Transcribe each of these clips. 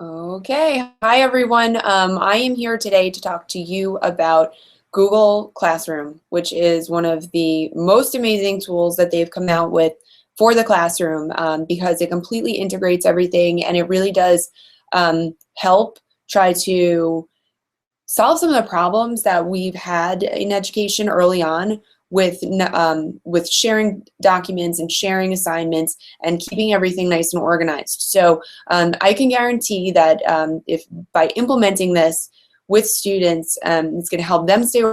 Okay, hi everyone. I am here today to talk to you about Google Classroom, which is one of the most amazing tools that they've come out with for the classroom because it completely integrates everything and it really does help try to solve some of the problems that we've had in education early on with sharing documents and sharing assignments and keeping everything nice and organized. So I can guarantee that if by implementing this with students, it's going to help them stay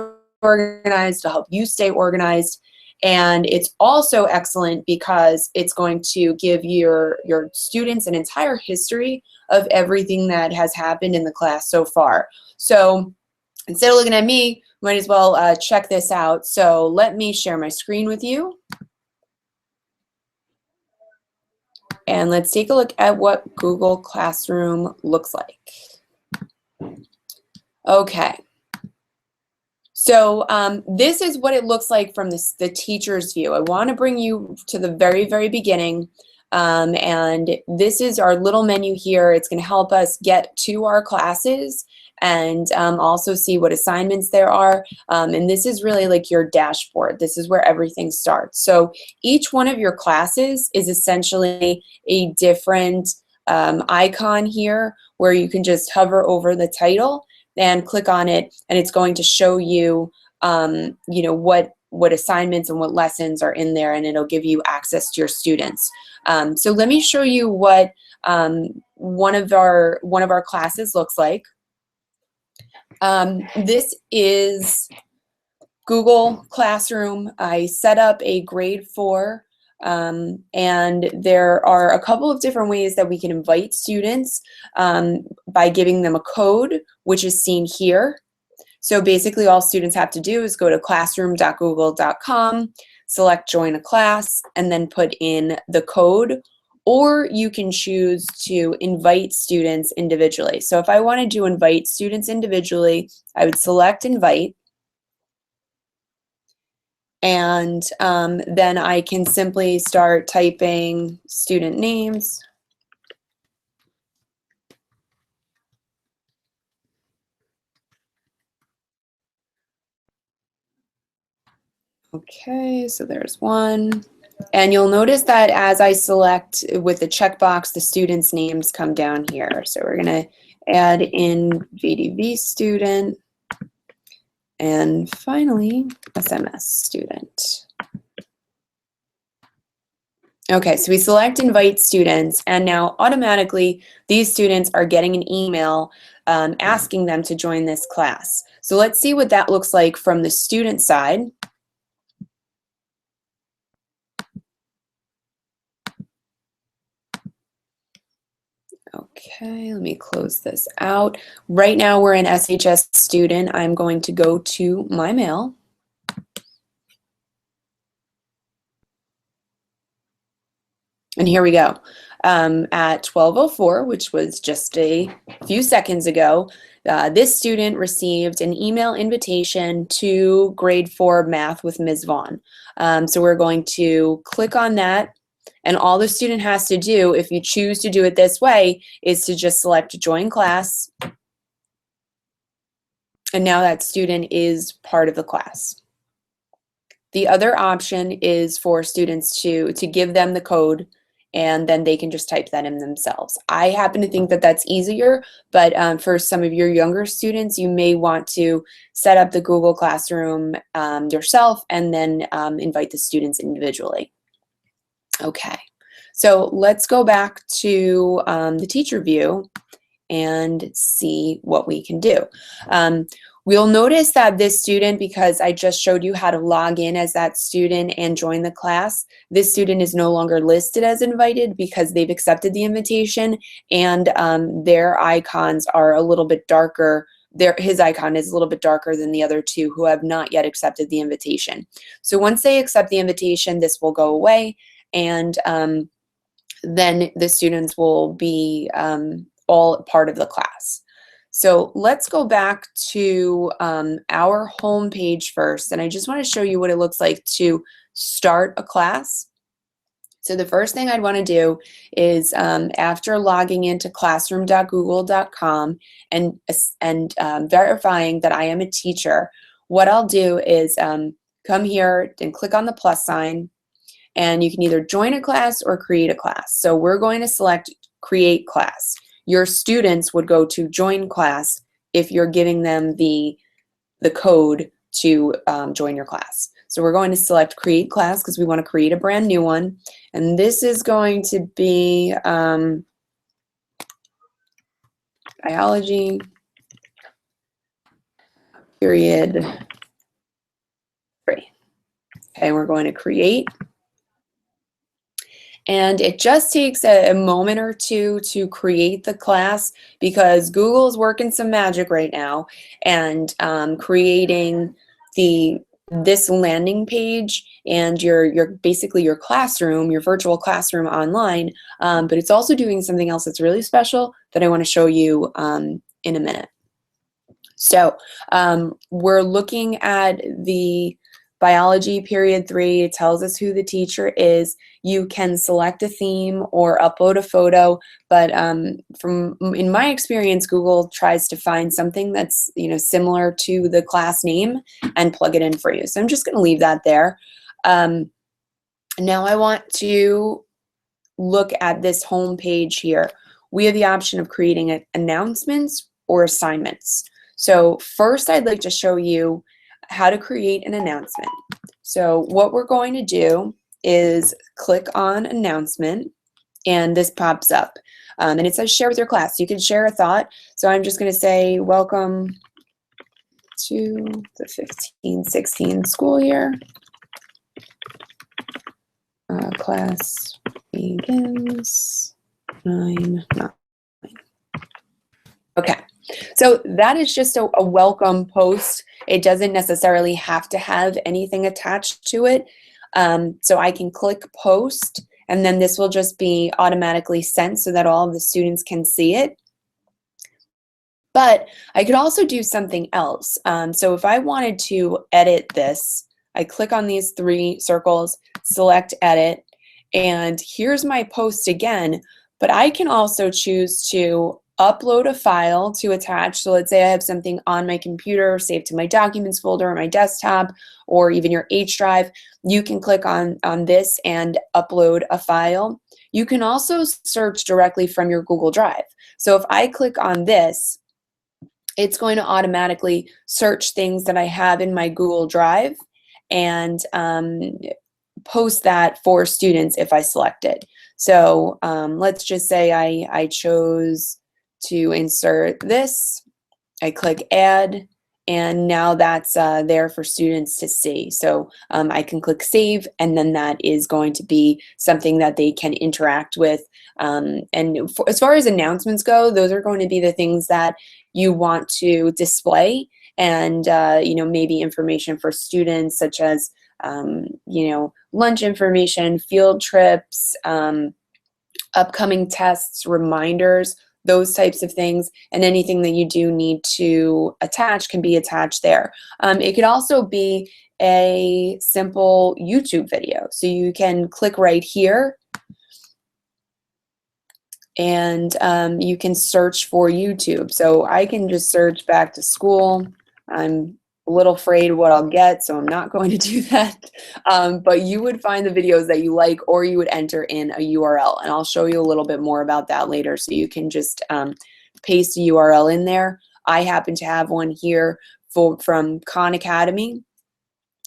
organized, to help you stay organized. And it's also excellent because it's going to give your students an entire history of everything that has happened in the class so far. So instead of looking at me, might as well check this out. So let me share my screen with you. And let's take a look at what Google Classroom looks like. Okay. So this is what it looks like from the teacher's view. I want to bring you to the very, very beginning. And this is our little menu here. It's going to help us get to our classes and also see what assignments there are. And this is really like your dashboard. This is where everything starts. So each one of your classes is essentially a different icon here where you can just hover over the title and click on it, and it's going to show you, what assignments and what lessons are in there, and it'll give you access to your students. So let me show you what one of our classes looks like. This is Google Classroom. I set up a grade 4. And there are a couple of different ways that we can invite students by giving them a code, which is seen here. So basically all students have to do is go to classroom.google.com, select join a class, and then put in the code, or you can choose to invite students individually. So if I wanted to invite students individually, I would select invite. And then I can simply start typing student names. Okay, so there's one. And you'll notice that as I select with the checkbox, the students' names come down here. So we're going to add in VDV student. And finally, SMS student. Okay, so we select invite students, and now automatically these students are getting an email asking them to join this class. So let's see what that looks like from the student side. Okay, let me close this out. Right now we're in SHS student. I'm going to go to my mail. And here we go. At 12:04, which was just a few seconds ago, this student received an email invitation to grade 4 math with Ms. Vaughn. So we're going to click on that. And all the student has to do, if you choose to do it this way, is to just select join class. And now that student is part of the class. The other option is for students to give them the code, and then they can just type that in themselves. I happen to think that that's easier, but for some of your younger students, you may want to set up the Google Classroom yourself and then invite the students individually. Okay, so let's go back to the teacher view and see what we can do. We'll notice that this student, because I just showed you how to log in as that student and join the class, this student is no longer listed as invited because they've accepted the invitation, and their icons are a little bit darker. His icon is a little bit darker than the other two who have not yet accepted the invitation. So once they accept the invitation, this will go away, and then the students will be all part of the class. So let's go back to our home page first, and I just want to show you what it looks like to start a class. So the first thing I'd want to do is after logging into classroom.google.com and verifying that I am a teacher, what I'll do is come here and click on the plus sign, and you can either join a class or create a class. So we're going to select create class. Your students would go to join class if you're giving them the code to join your class. So we're going to select create class because we want to create a brand new one. And this is going to be biology period 3. Okay, we're going to create. And it just takes a moment or two to create the class because Google is working some magic right now and creating this landing page and your basically your classroom, your virtual classroom online, but it's also doing something else that's really special that I want to show you in a minute. So we're looking at the biology period 3. It tells us who the teacher is. You can select a theme or upload a photo, but in my experience, Google tries to find something that's similar to the class name and plug it in for you. So I'm just going to leave that there. Now I want to look at this home page here. We have the option of creating announcements or assignments. So first, I'd like to show you how to create an announcement. So what we're going to do is click on announcement, and this pops up. And it says share with your class. You can share a thought. So I'm just going to say, welcome to the 15-16 school year. Class begins 9/9. Okay. So that is just a welcome post. It doesn't necessarily have to have anything attached to it. So I can click post, and then this will just be automatically sent so that all of the students can see it. But I could also do something else. So if I wanted to edit this, I click on these 3 circles, select edit, and here's my post again. But I can also choose to upload a file to attach. So let's say I have something on my computer saved to my documents folder or my desktop or even your H drive. You can click on this and upload a file. You can also search directly from your Google Drive. So if I click on this, it's going to automatically search things that I have in my Google Drive and post that for students if I select it. So let's just say I chose to insert this. I click add, and now that's there for students to see. So I can click save, and then that is going to be something that they can interact with. As far as announcements go, those are going to be the things that you want to display, and maybe information for students such as lunch information, field trips, upcoming tests, reminders, those types of things, and anything that you do need to attach can be attached there. It could also be a simple YouTube video. So you can click right here and you can search for YouTube. So I can just search back to school. I'm a little afraid what I'll get, so I'm not going to do that. But you would find the videos that you like, or you would enter in a URL, and I'll show you a little bit more about that later. So you can just paste a URL in there. I happen to have one here from Khan Academy,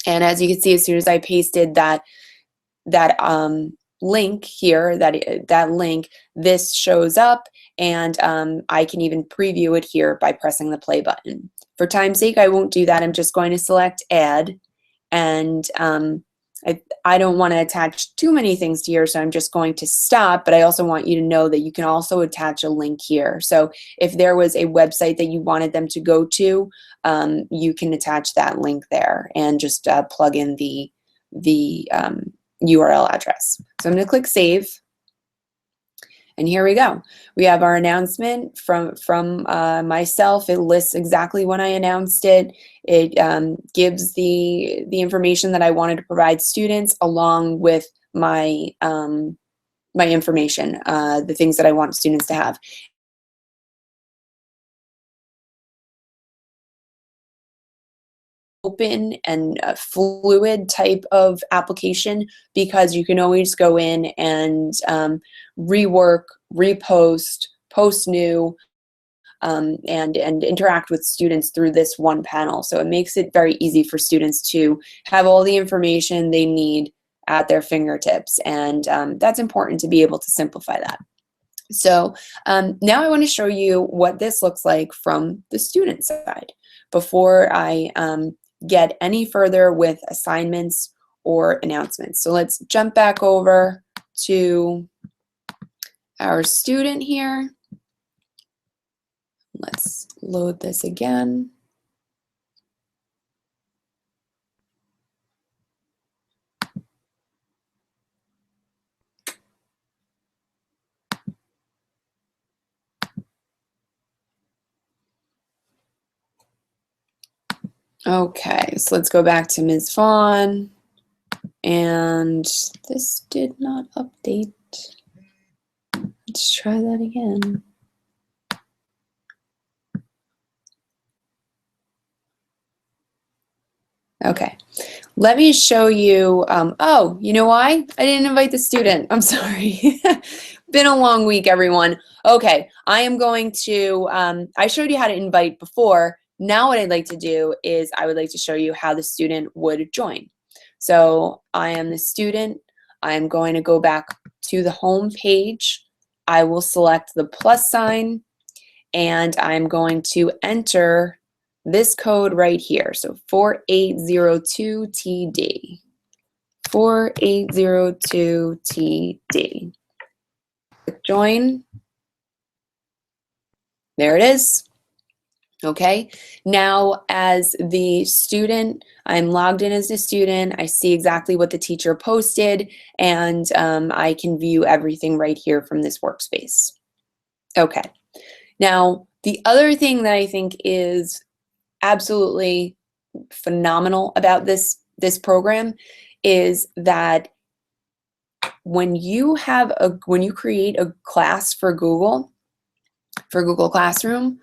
and as you can see, as soon as I pasted that link here, that link, this shows up, and I can even preview it here by pressing the play button. For time's sake, I won't do that. I'm just going to select add, and I don't want to attach too many things to here, so I'm just going to stop, but I also want you to know that you can also attach a link here. So if there was a website that you wanted them to go to, you can attach that link there and just plug in the URL address. So I'm going to click save. And here we go. We have our announcement from myself. It lists exactly when I announced it. It gives the information that I wanted to provide students along with my information, the things that I want students to have. Open and fluid type of application, because you can always go in and rework, repost, post new, and interact with students through this one panel. So it makes it very easy for students to have all the information they need at their fingertips, and that's important to be able to simplify that. So now I want to show you what this looks like from the student side before I get any further with assignments or announcements. So let's jump back over to our student here. Let's load this again. Okay, so let's go back to Ms. Vaughn. And this did not update. Let's try that again. Okay, let me show you. Oh, you know why? I didn't invite the student. I'm sorry. Been a long week, everyone. Okay, I am going to, I showed you how to invite before. Now what I'd like to do is I would like to show you how the student would join. So I am the student. I'm going to go back to the home page. I will select the plus sign, and I'm going to enter this code right here. So 4802TD. 4802TD. Click join. There it is. Okay, now as the student, I'm logged in as a student. I see exactly what the teacher posted, and I can view everything right here from this workspace. Okay, now the other thing that I think is absolutely phenomenal about this program is that when you create a class for Google Classroom,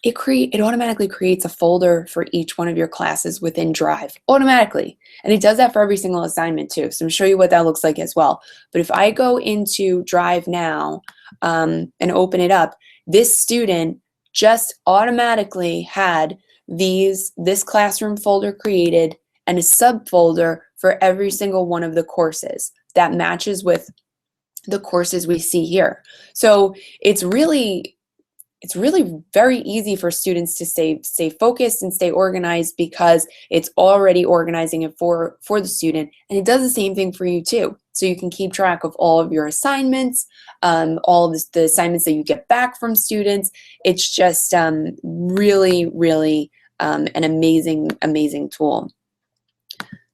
it automatically creates a folder for each one of your classes within Drive, automatically. And it does that for every single assignment too. So I'm show you what that looks like as well. But if I go into Drive now and open it up, this student just automatically had this classroom folder created and a subfolder for every single one of the courses that matches with the courses we see here. So it's really very easy for students to stay focused and stay organized, because it's already organizing it for the student, and it does the same thing for you too. So you can keep track of all of your assignments, all of the assignments that you get back from students. It's just really an amazing tool.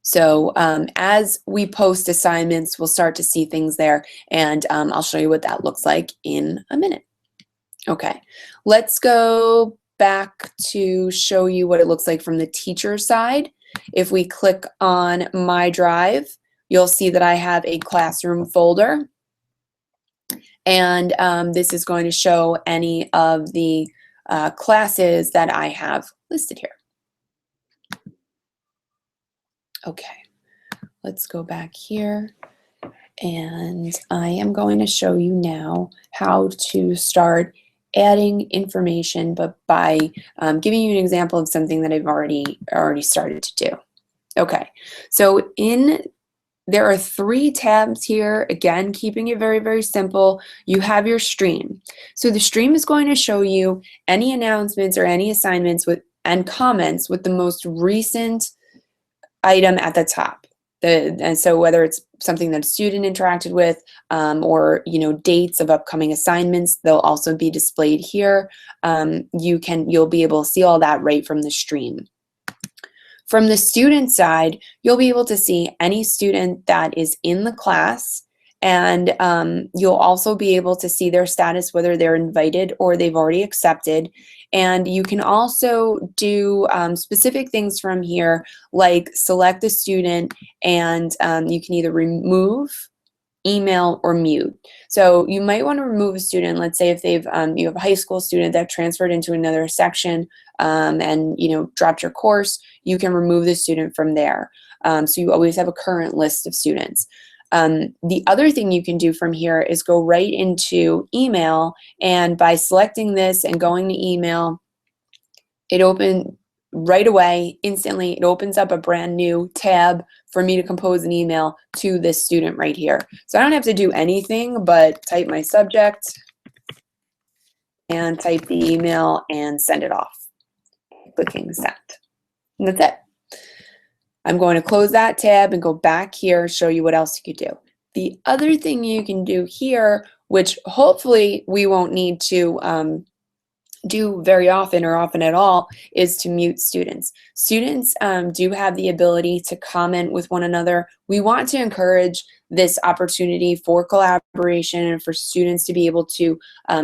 So as we post assignments, we'll start to see things there, and I'll show you what that looks like in a minute. Okay, let's go back to show you what it looks like from the teacher side. If we click on My Drive, you'll see that I have a classroom folder, and this is going to show any of the classes that I have listed here. Okay, let's go back here, and I am going to show you now how to start adding information, but by giving you an example of something that I've already started to do. Okay, so there are 3 tabs here. Again, keeping it very simple. You have your stream. So the stream is going to show you any announcements or any assignments and comments with the most recent item at the top. And so whether it's something that a student interacted with, or dates of upcoming assignments, they'll also be displayed here. You'll be able to see all that right from the stream. From the student side, you'll be able to see any student that is in the class And you'll also be able to see their status, whether they're invited or they've already accepted. And you can also do specific things from here, like select a student, and you can either remove, email, or mute. So you might want to remove a student. Let's say if they've you have a high school student that transferred into another section and dropped your course, you can remove the student from there. So you always have a current list of students. The other thing you can do from here is go right into email, and by selecting this and going to email, it opens right away, instantly. It opens up a brand new tab for me to compose an email to this student right here. So I don't have to do anything but type my subject and type the email and send it off, clicking send. And that's it. I'm going to close that tab and go back here, show you what else you could do. The other thing you can do here, which hopefully we won't need to do very often or often at all, is to mute students. Students do have the ability to comment with one another. We want to encourage this opportunity for collaboration and for students to be able to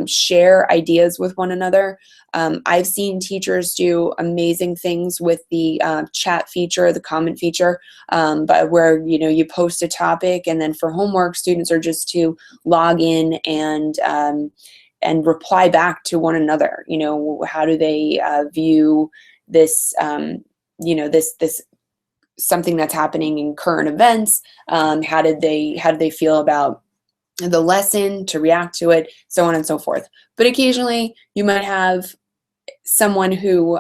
share ideas with one another. I've seen teachers do amazing things with the chat feature, the comment feature, but where you post a topic, and then for homework, students are just to log in and reply back to one another. How do they view this, this something that's happening in current events? How did they feel about the lesson, to react to it, so on and so forth. But occasionally you might have someone who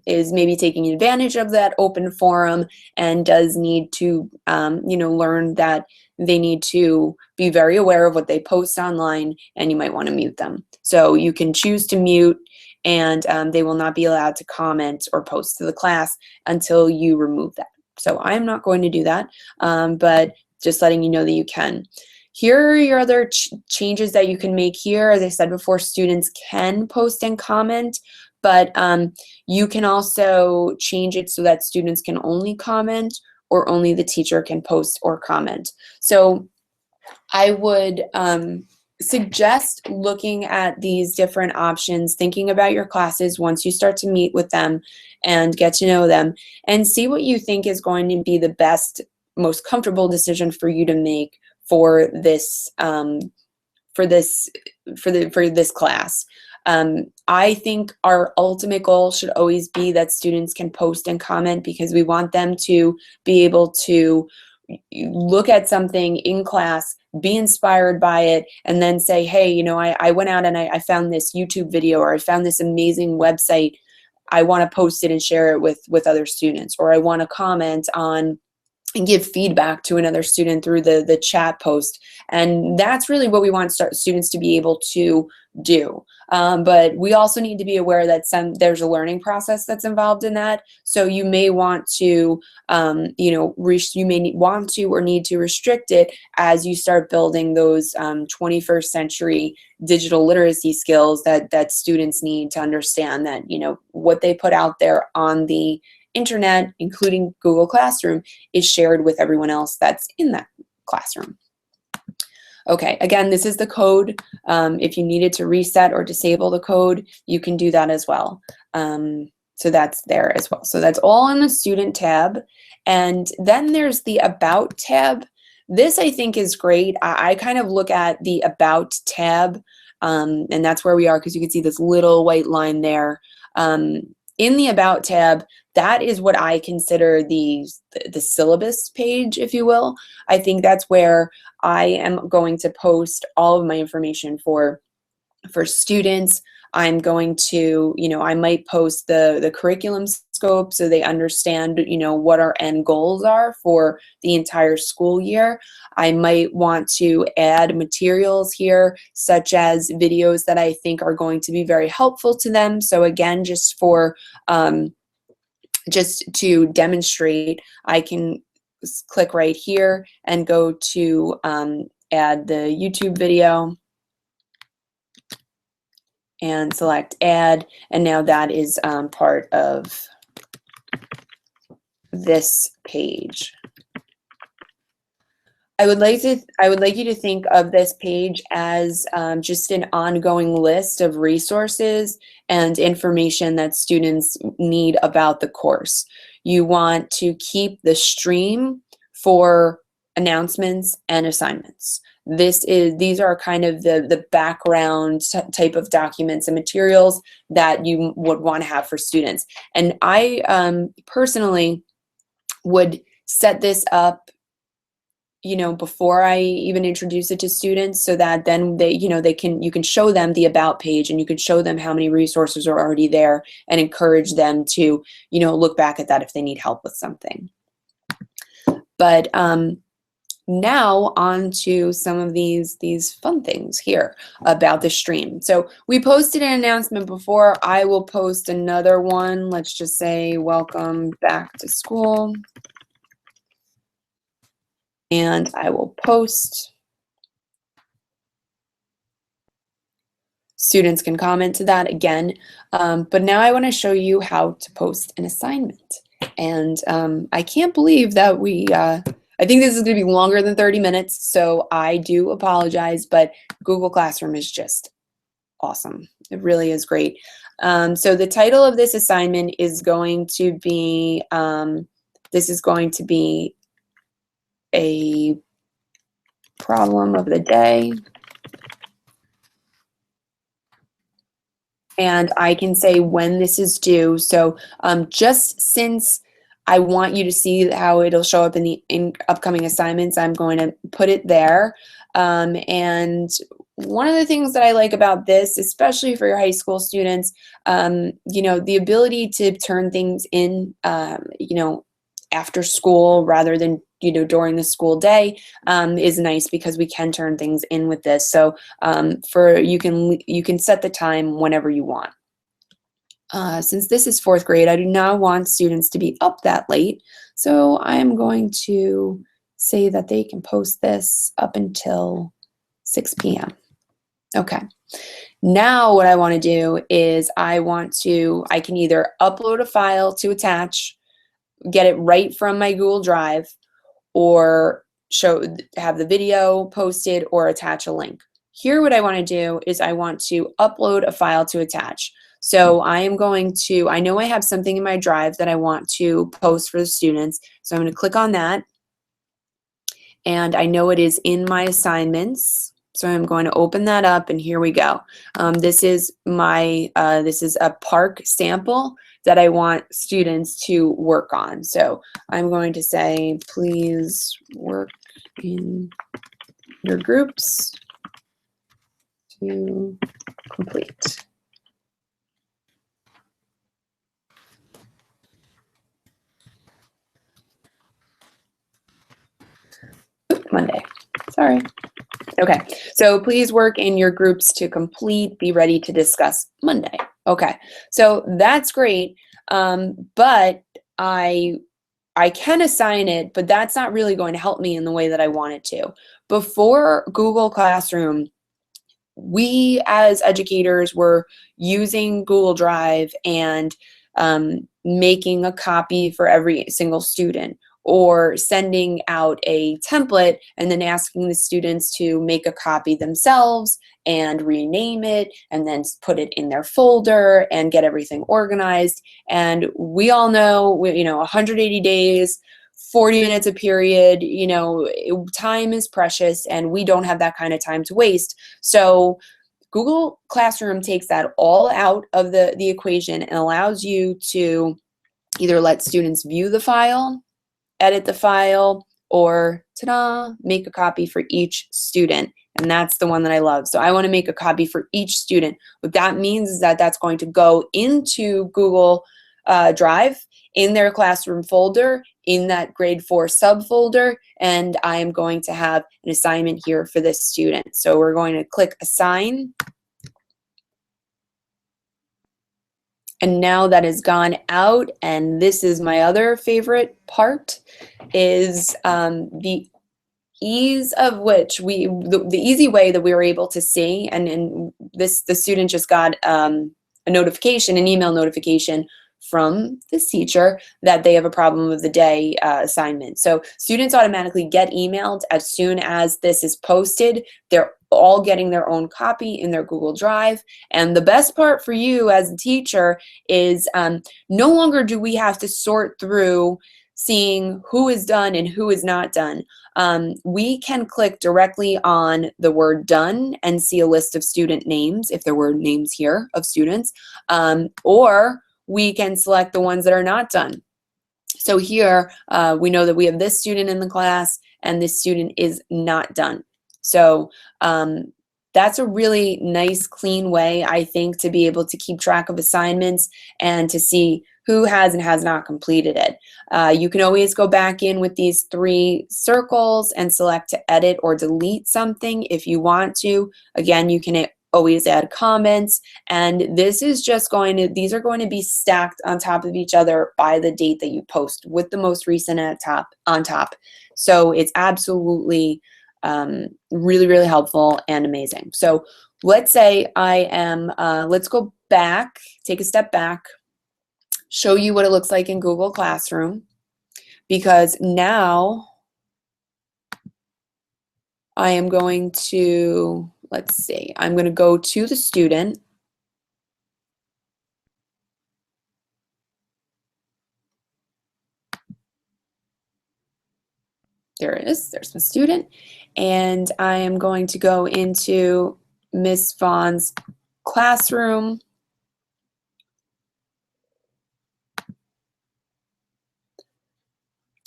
is maybe taking advantage of that open forum and does need to, learn that they need to be very aware of what they post online, and you might want to mute them. So you can choose to mute, and they will not be allowed to comment or post to the class until you remove that. So I'm not going to do that, but just letting you know that you can. Here are your other changes that you can make here. As I said before, students can post and comment, but you can also change it so that students can only comment, or only the teacher can post or comment. So I would suggest looking at these different options, thinking about your classes once you start to meet with them and get to know them, and see what you think is going to be the best, most comfortable decision for you to make for this for this class. I think our ultimate goal should always be that students can post and comment, because we want them to be able to look at something in class, be inspired by it, and then say, hey, I went out and I found this YouTube video, or I found this amazing website. I want to post it and share it with other students, or I want to comment on and give feedback to another student through the chat post. And that's really what we want students to be able to do. But we also need to be aware that there's a learning process that's involved in that. So you may want to, you may want to or need to restrict it as you start building those 21st century digital literacy skills that students need to understand that, what they put out there on the internet, including Google Classroom, is shared with everyone else that's in that classroom. Okay, again, this is the code. If you needed to reset or disable the code, you can do that as well. So that's there as well. So that's all in the student tab. And then there's the about tab. This I think is great. I kind of look at the about tab, and that's where we are, because you can see this little white line there. In the about tab, that is what I consider the syllabus page, if you will. I think that's where I am going to post all of my information for students. I'm going to, I might post the curriculum scope so they understand, what our end goals are for the entire school year. I might want to add materials here, such as videos that I think are going to be very helpful to them. So again, just to demonstrate, I can click right here and go to add the YouTube video and select add, and now that is part of this page. I would like you to think of this page as just an ongoing list of resources and information that students need about the course. You want to keep the stream for announcements and assignments. These are kind of the background type of documents and materials that you would want to have for students. And I personally would set this up, you know, before I even introduce it to students, so that then they, you know, you can show them the about page, and you can show them how many resources are already there, and encourage them to, you know, look back at that if they need help with something. But now on to some of these fun things here about the stream. So we posted an announcement before. I will post another one. Let's just say welcome back to school. And I will post. Students can comment to that again. But now I want to show you how to post an assignment. And I can't believe that I think this is going to be longer than 30 minutes, so I do apologize, but Google Classroom is just awesome. It really is great. So the title of this assignment is going to be, this is going to be a problem of the day. And I can say when this is due. So just since I want you to see how it'll show up in the upcoming assignments, I'm going to put it there. And one of the things that I like about this, especially for your high school students, you know, the ability to turn things in, you know, after school rather than, you know, during the school day is nice, because we can turn things in with this. So you can set the time whenever you want. Since this is 4th grade, I do not want students to be up that late, so I'm going to say that they can post this up until 6 p.m. Okay. Now what I want to do is I can either upload a file to attach, get it right from my Google Drive, or have the video posted or attach a link. Here what I want to do is I want to upload a file to attach. So I know I have something in my drive that I want to post for the students. So I'm going to click on that. And I know it is in my assignments. So I'm going to open that up, and here we go. This is a Park sample that I want students to work on. So I'm going to say, please work in your groups to complete. Monday. Sorry. Okay, so please work in your groups to complete. Be ready to discuss Monday. Okay, so that's great, but I can assign it, but that's not really going to help me in the way that I want it to. Before Google Classroom, we as educators were using Google Drive and making a copy for every single student, or sending out a template and then asking the students to make a copy themselves and rename it and then put it in their folder and get everything organized. And we all know, you know, 180 days, 40 minutes a period, you know, time is precious, and we don't have that kind of time to waste. So Google Classroom takes that all out of the equation and allows you to either let students view the file, edit the file, or ta-da, make a copy for each student. And that's the one that I love. So I want to make a copy for each student. What that means is that that's going to go into Google Drive in their classroom folder, in that grade 4 subfolder, and I am going to have an assignment here for this student. So we're going to click assign. And now that has gone out, and this is my other favorite part, is the ease of which the easy way that we were able to see, and the student just got a notification, an email notification from this teacher that they have a problem of the day assignment. So students automatically get emailed as soon as this is posted. They're all getting their own copy in their Google Drive. And the best part for you as a teacher is no longer do we have to sort through seeing who is done and who is not done. We can click directly on the word done and see a list of student names, if there were names here of students, or we can select the ones that are not done. So here we know that we have this student in the class and this student is not done. So that's a really nice, clean way, I think, to be able to keep track of assignments and to see who has and has not completed it. You can always go back in with these 3 circles and select to edit or delete something if you want to. Again, you can always add comments, and this is just going to, these are going to be stacked on top of each other by the date that you post with the most recent on top. So it's absolutely really, really helpful and amazing. So let's say I am, let's go back, take a step back, show you what it looks like in Google Classroom, because now I am going to, let's see, I'm going to go to the student. There it is, there's my student. And I am going to go into Miss Vaughn's classroom.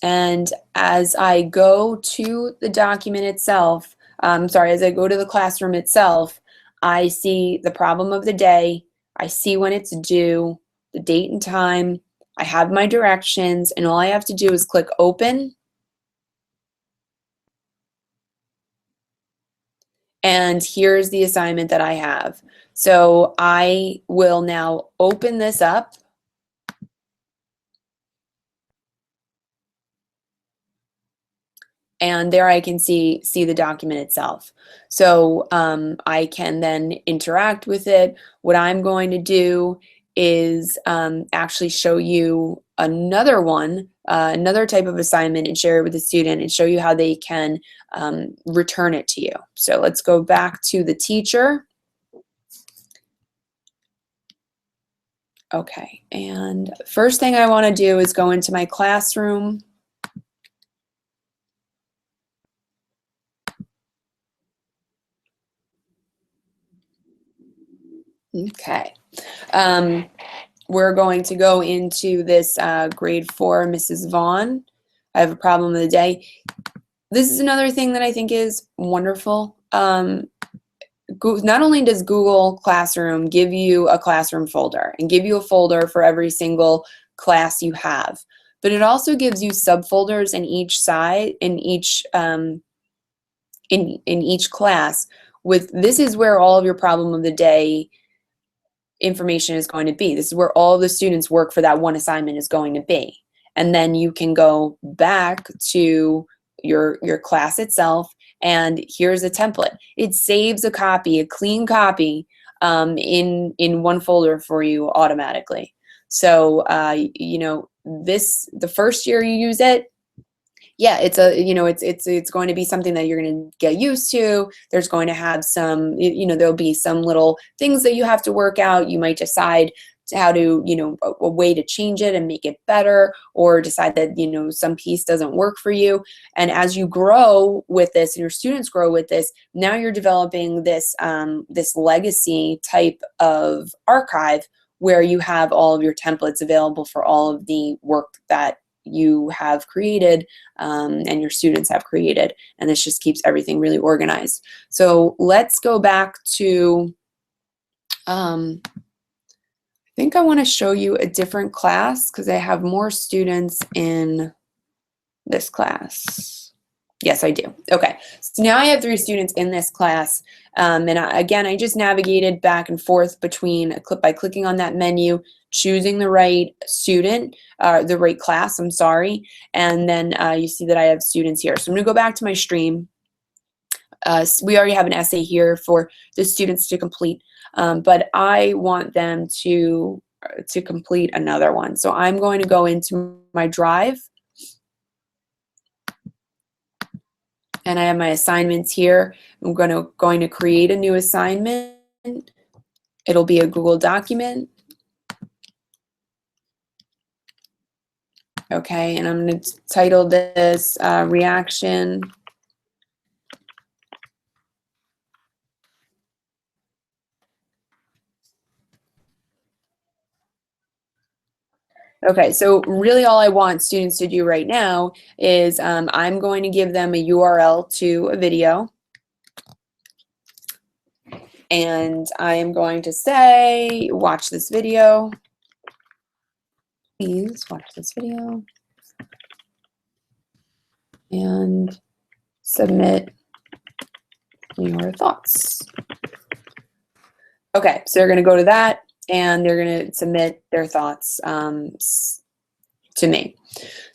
And as I go to the document itself, as I go to the classroom itself, I see the problem of the day, I see when it's due, the date and time, I have my directions, and all I have to do is click open. And here's the assignment that I have. So I will now open this up. And there I can see the document itself. So I can then interact with it. What I'm going to do is actually show you another one, another type of assignment, and share it with the student and show you how they can return it to you. So let's go back to the teacher. Okay, and first thing I want to do is go into my classroom. Okay. We're going to go into this grade 4, Mrs. Vaughn. I have a problem of the day. This is another thing that I think is wonderful. Not only does Google Classroom give you a classroom folder and give you a folder for every single class you have, but it also gives you subfolders in each side, in each class. With this is where all of your problem of the day information is going to be. This is where all the students' work for that one assignment is going to be. And then you can go back to your class itself, and here's a template. It saves a copy, a clean copy, in one folder for you automatically. So you know, the first year you use it, yeah, it's going to be something that you're going to get used to. There's going to have some, there'll be some little things that you have to work out. You might decide how to, a way to change it and make it better, or decide that, some piece doesn't work for you. And as you grow with this and your students grow with this, now you're developing this, this legacy type of archive where you have all of your templates available for all of the work that you have created and your students have created, and this just keeps everything really organized. So let's go back to, I think I want to show you a different class because I have more students in this class. Yes, I do. Okay, so now I have 3 students in this class, and again, I just navigated back and forth between by clicking on that menu, choosing the right student, the right class, I'm sorry, and then you see that I have students here. So I'm going to go back to my stream. We already have an essay here for the students to complete, but I want them to to complete another one. So I'm going to go into my drive, and I have my assignments here. I'm going to create a new assignment. It'll be a Google document. Okay, and I'm going to title this reaction Okay, so really all I want students to do right now is I'm going to give them a URL to a video. And I am going to say, watch this video. Please watch this video. And submit your thoughts. Okay, so they're going to go to that and they're going to submit their thoughts to me.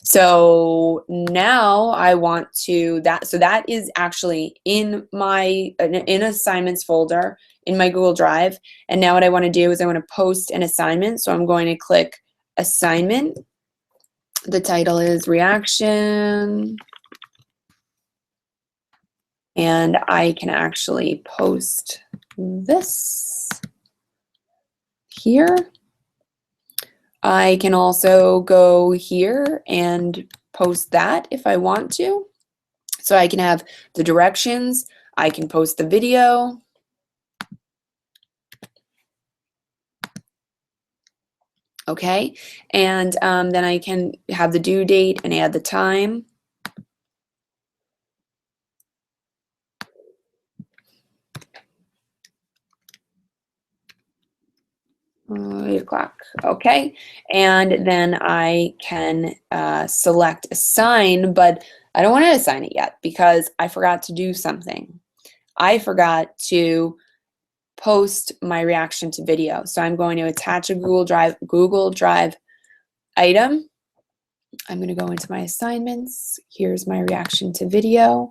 So now I want to so that is actually in my in assignments folder in my Google Drive. And now what I want to do is I want to post an assignment. So I'm going to click assignment. The title is reaction. And I can actually post this here. I can also go here and post that if I want to. So I can have the directions, I can post the video. Okay, and then I can have the due date and add the time. 8 o'clock. Okay, and then I can select assign, but I don't want to assign it yet because I forgot to do something. I forgot to post my reaction to video. So I'm going to attach a Google Drive item. I'm going to go into my assignments. Here's my reaction to video.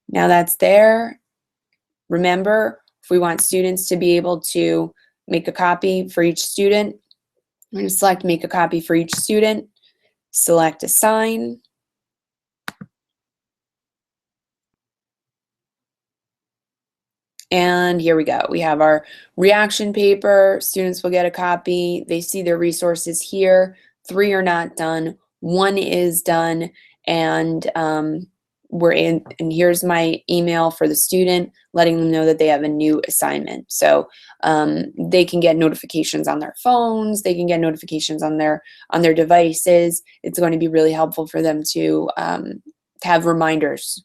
Now that's there. Remember, if we want students to be able to make a copy for each student, I'm going to select make a copy for each student, select assign. And here we go. We have our reaction paper. Students will get a copy. They see their resources here. 3 are not done. 1 is done. And we're in, and here's my email for the student, letting them know that they have a new assignment. So they can get notifications on their phones. They can get notifications on their devices. It's going to be really helpful for them to have reminders,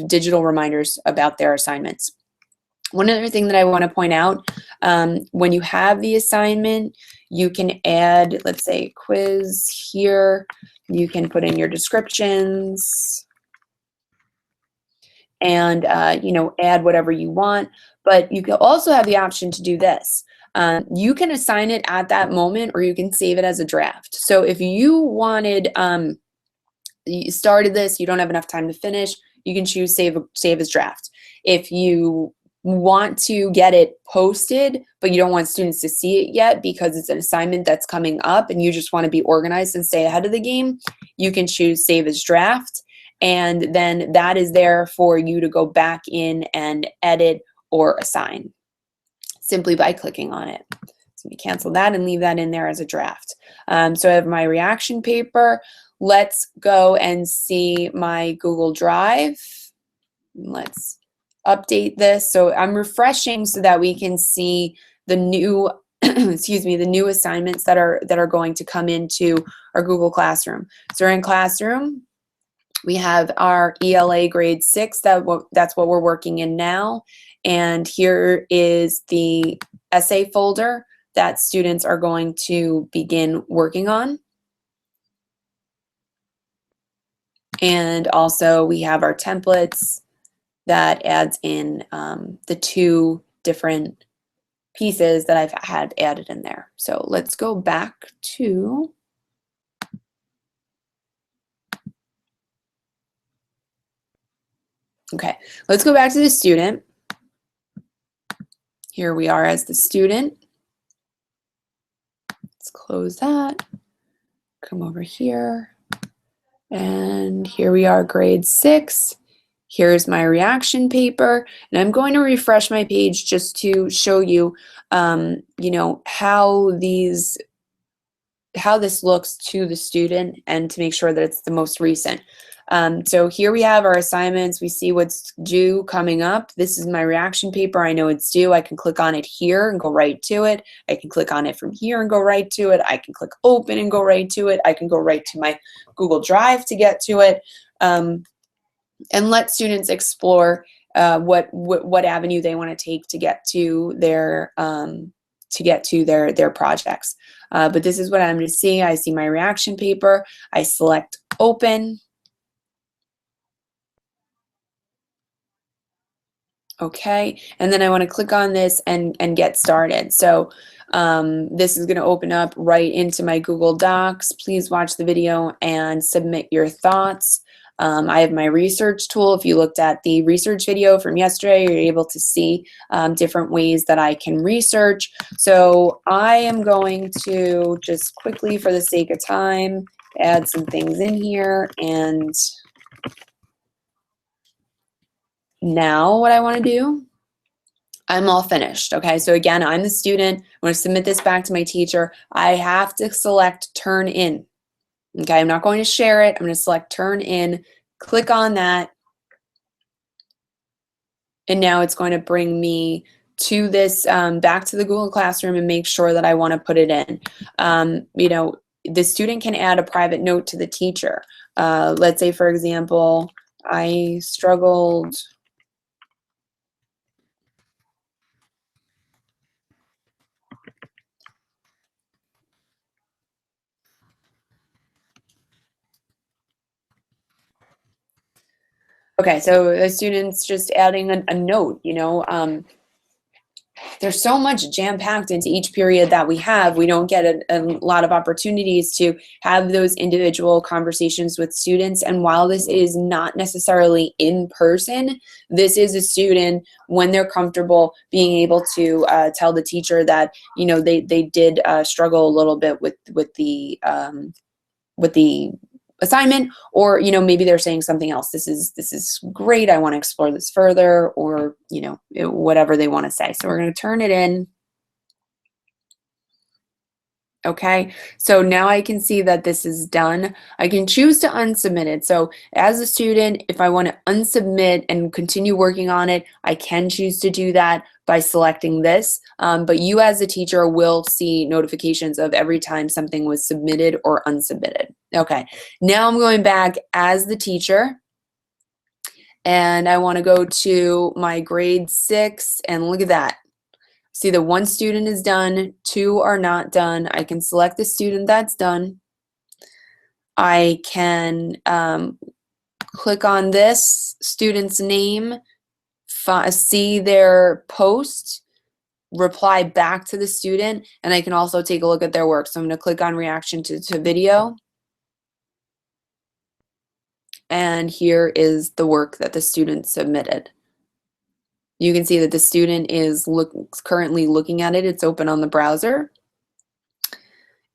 digital reminders about their assignments. One other thing that I want to point out, when you have the assignment, you can add, let's say, quiz here. You can put in your descriptions and, you know, add whatever you want. But you can also have the option to do this. You can assign it at that moment, or you can save it as a draft. So if you wanted, you started this, you don't have enough time to finish, you can choose save as draft. If you want to get it posted, but you don't want students to see it yet because it's an assignment that's coming up and you just want to be organized and stay ahead of the game, you can choose save as draft. And then that is there for you to go back in and edit or assign simply by clicking on it. So we cancel that and leave that in there as a draft. So I have my reaction paper. Let's go and see my Google Drive. Let's update this. So I'm refreshing so that we can see the new excuse me, the new assignments that are going to come into our Google Classroom. So we're in Classroom. We have our ELA grade 6, that's what we're working in now. And here is the essay folder that students are going to begin working on. And also we have our templates that adds in the 2 different pieces that I've had added in there. So let's go back to okay, let's go back to the student. Here we are as the student. Let's close that. Come over here. And here we are, grade 6. Here's my reaction paper. And I'm going to refresh my page just to show you, you know, how this looks to the student and to make sure that it's the most recent. So here we have our assignments. We see what's due coming up. This is my reaction paper. I know it's due. I can click on it here and go right to it. I can click on it from here and go right to it. I can click open and go right to it. I can go right to my Google Drive to get to it. And let students explore what avenue they want to take to get to their projects. But this is what I'm going to see. I see my reaction paper. I select open. Okay, and then I want to click on this and get started. So this is going to open up right into my Google Docs. Please watch the video and submit your thoughts. I have my research tool. If you looked at the research video from yesterday, you're able to see different ways that I can research. So I am going to just quickly, for the sake of time, add some things in here. And now what I want to do, I'm all finished. Okay, so again, I'm the student. I'm going to submit this back to my teacher. I have to select turn in. Okay, I'm not going to share it. I'm going to select turn in, click on that, and now it's going to bring me to this, back to the Google Classroom and make sure that I want to put it in. You know, the student can add a private note to the teacher. Let's say, for example, I struggled Okay, so the student's just adding a note, you know. There's so much jam-packed into each period that we have. We don't get a lot of opportunities to have those individual conversations with students. And while this is not necessarily in person, this is a student, when they're comfortable, being able to tell the teacher that, you know, they did struggle a little bit with the assignment, or, you know, maybe they're saying something else. This is great. I want to explore this further, or, you know, whatever they want to say. So we're going to turn it in. Okay, so now I can see that this is done. I can choose to unsubmit it. So as a student, if I want to unsubmit and continue working on it, I can choose to do that by selecting this. But you as a teacher will see notifications of every time something was submitted or unsubmitted. Okay, now I'm going back as the teacher. And I want to go to my grade 6, and look at that. See, the one student is done, 2 are not done. I can select the student that's done. I can click on this student's name, see their post, reply back to the student, and I can also take a look at their work. So I'm going to click on reaction to video. And here is the work that the student submitted. You can see that the student is currently looking at it. It's open on the browser.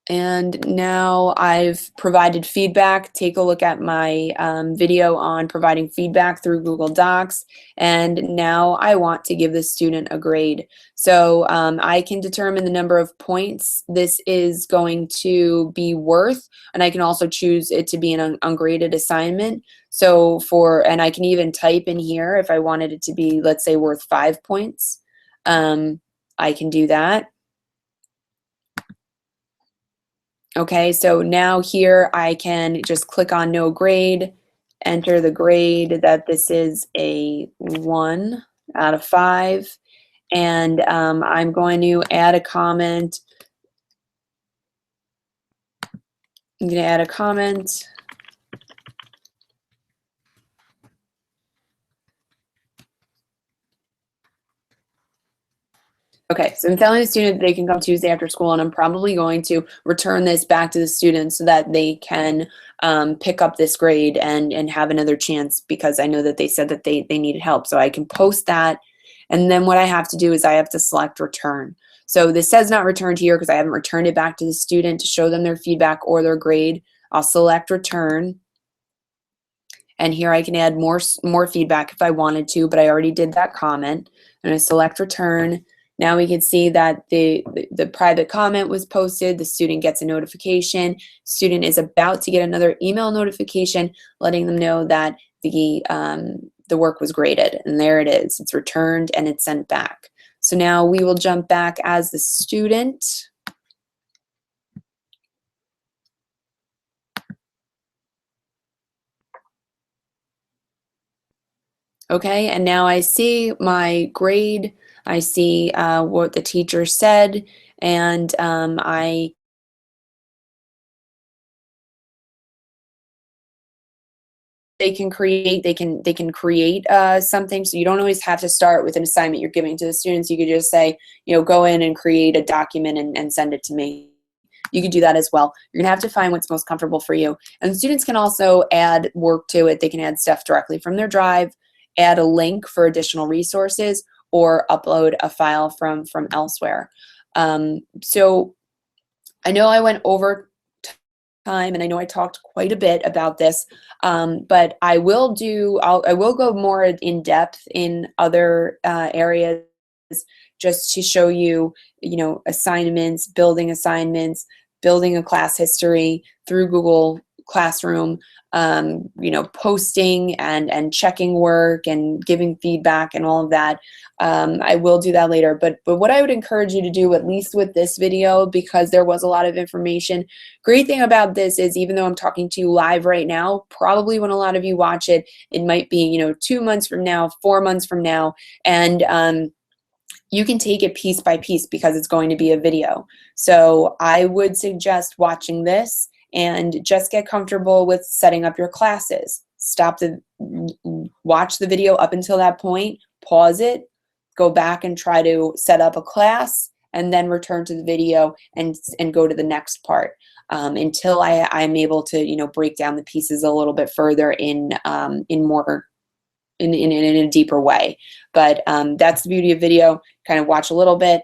And now I've provided feedback. Take a look at my video on providing feedback through Google Docs. And now I want to give the student a grade. So I can determine the number of points this is going to be worth. And I can also choose it to be an ungraded assignment. So and I can even type in here if I wanted it to be, let's say, worth 5 points. I can do that. Okay, so now here I can just click on no grade, enter the grade that this is a 1 out of 5, and I'm going to add a comment. I'm going to add a comment. Okay, so I'm telling the student that they can come Tuesday after school, and I'm probably going to return this back to the student so that they can pick up this grade and have another chance, because I know that they said that they needed help. So I can post that, and then what I have to do is I have to select return. So this says not returned here because I haven't returned it back to the student to show them their feedback or their grade. I'll select return. And here I can add more feedback if I wanted to, but I already did that comment. I'm going to select return. Now we can see that the private comment was posted. The student gets a notification. Student is about to get another email notification letting them know that the work was graded. And there it is. It's returned and it's sent back. So now we will jump back as the student. Okay, and now I see my grade, I see what the teacher said, and they can create something. So you don't always have to start with an assignment you're giving to the students. You could just say, go in and create a document and send it to me. You could do that as well. You're gonna have to find what's most comfortable for you. And the students can also add work to it. They can add stuff directly from their drive, add a link for additional resources, or upload a file from elsewhere. So I know I went over time, and I know I talked quite a bit about this, but I will go more in depth in other areas just to show you, assignments, building a class history through Google Classroom, posting and checking work and giving feedback and all of that. I will do that later, but what I would encourage you to do, at least with this video, because there was a lot of information. Great thing about this is, even though I'm talking to you live right now, probably when a lot of you watch it, it might be 2 months from now, 4 months from now, and you can take it piece by piece because it's going to be a video. So I would suggest watching this and just get comfortable with setting up your classes. Watch the video up until that point, pause it, go back and try to set up a class, and then return to the video and go to the next part until I'm able to break down the pieces a little bit further in a deeper way. But that's the beauty of video. Kind of watch a little bit,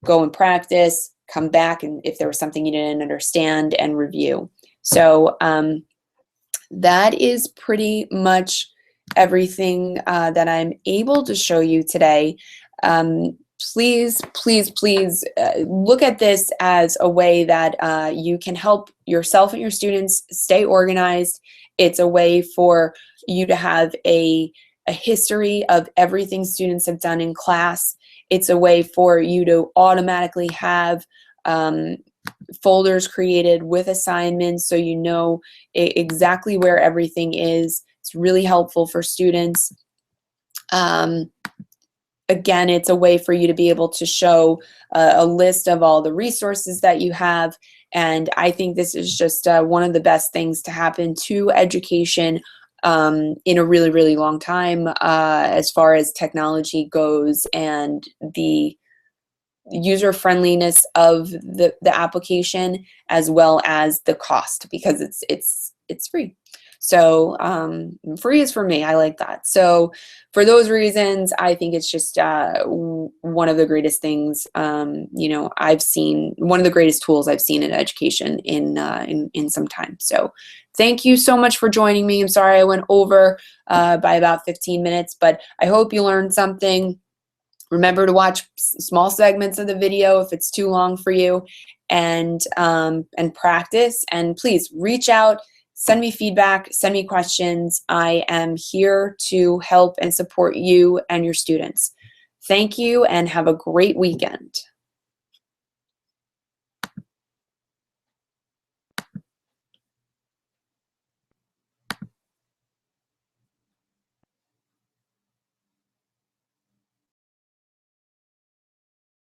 go and practice, come back, and if there was something you didn't understand, and review. So that is pretty much everything that I'm able to show you today. Please look at this as a way that you can help yourself and your students stay organized. It's a way for you to have a history of everything students have done in class. It's a way for you to automatically have folders created with assignments so you know exactly where everything is. It's really helpful for students. Again, it's a way for you to be able to show a list of all the resources that you have. And I think this is just one of the best things to happen to education in a really, really long time as far as technology goes, and the user friendliness of the application, as well as the cost, because it's free. So free is for me. I like that. So for those reasons, I think it's just one of the greatest things I've seen, one of the greatest tools I've seen in education in some time. So thank you so much for joining me. I'm sorry I went over by about 15 minutes, but I hope you learned something. Remember to watch small segments of the video if it's too long for you, and practice. And please reach out, send me feedback, send me questions. I am here to help and support you and your students. Thank you, and have a great weekend.